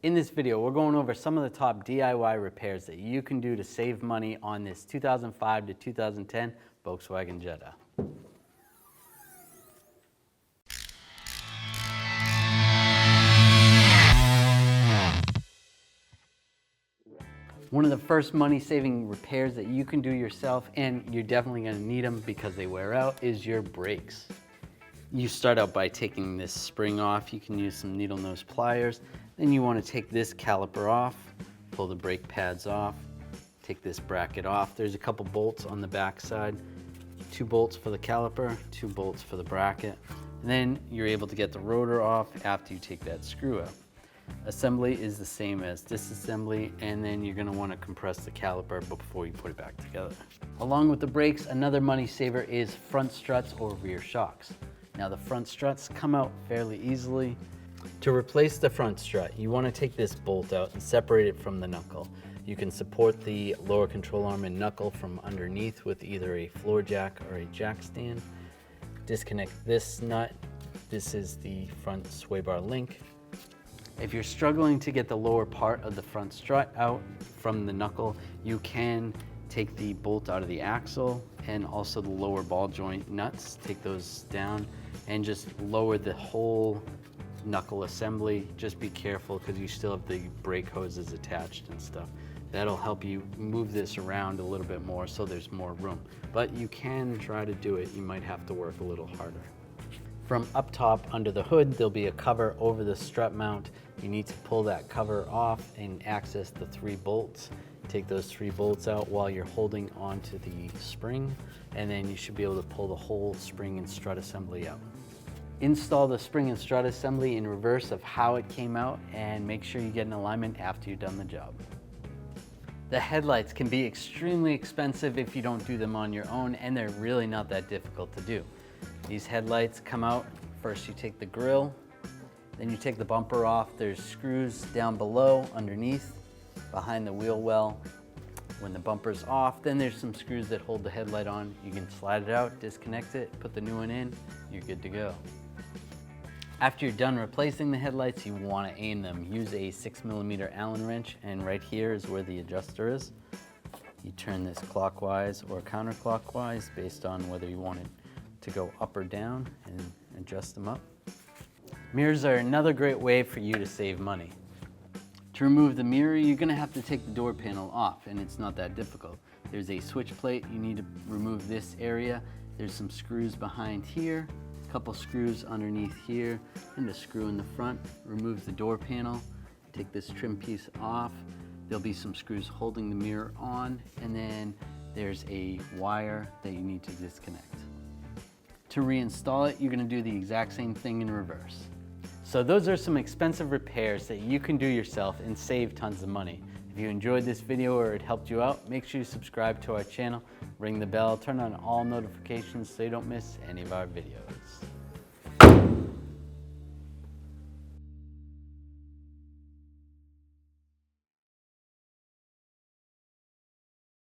In this video, we're going over some of the top DIY repairs that you can do to save money on this 2005 to 2010 Volkswagen Jetta. One of the first money-saving repairs that you can do yourself, and you're definitely going to need them because they wear out, is your brakes. You start out by taking this spring off. You can use some needle nose pliers. Then you want to take this caliper off, pull the brake pads off, take this bracket off. There's a couple bolts on the back side, 2 bolts for the caliper, 2 bolts for the bracket. And then you're able to get the rotor off after you take that screw out. Assembly is the same as disassembly, and then you're going to want to compress the caliper before you put it back together. Along with the brakes, another money saver is front struts or rear shocks. Now the front struts come out fairly easily. To replace the front strut, you want to take this bolt out and separate it from the knuckle. You can support the lower control arm and knuckle from underneath with either a floor jack or a jack stand. Disconnect this nut. This is the front sway bar link. If you're struggling to get the lower part of the front strut out from the knuckle, you can take the bolt out of the axle and also the lower ball joint nuts. Take those down and just lower the whole knuckle assembly. Just be careful because you still have the brake hoses attached and stuff. That'll help you move this around a little bit more so there's more room. But you can try to do it. You might have to work a little harder. From up top under the hood, there'll be a cover over the strut mount. You need to pull that cover off and access the 3 bolts. Take those 3 bolts out while you're holding onto the spring, and then you should be able to pull the whole spring and strut assembly out. Install the spring and strut assembly in reverse of how it came out, and make sure you get an alignment after you've done the job. The headlights can be extremely expensive if you don't do them on your own, and they're really not that difficult to do. These headlights come out, first you take the grille, then you take the bumper off. There's screws down below, underneath, behind the wheel well. When the bumper's off, then there's some screws that hold the headlight on. You can slide it out, disconnect it, put the new one in, you're good to go. After you're done replacing the headlights, you want to aim them. Use a 6mm Allen wrench, and right here is where the adjuster is. You turn this clockwise or counterclockwise based on whether you want it to go up or down, and adjust them up. Mirrors are another great way for you to save money. To remove the mirror, you're going to have to take the door panel off, and it's not that difficult. There's a switch plate. You need to remove this area. There's some screws behind here, a couple screws underneath here, and a screw in the front. Remove the door panel. Take this trim piece off. There'll be some screws holding the mirror on, and then there's a wire that you need to disconnect. To reinstall it, you're going to do the exact same thing in reverse. So those are some expensive repairs that you can do yourself and save tons of money. If you enjoyed this video or it helped you out, make sure you subscribe to our channel, ring the bell, turn on all notifications so you don't miss any of our videos.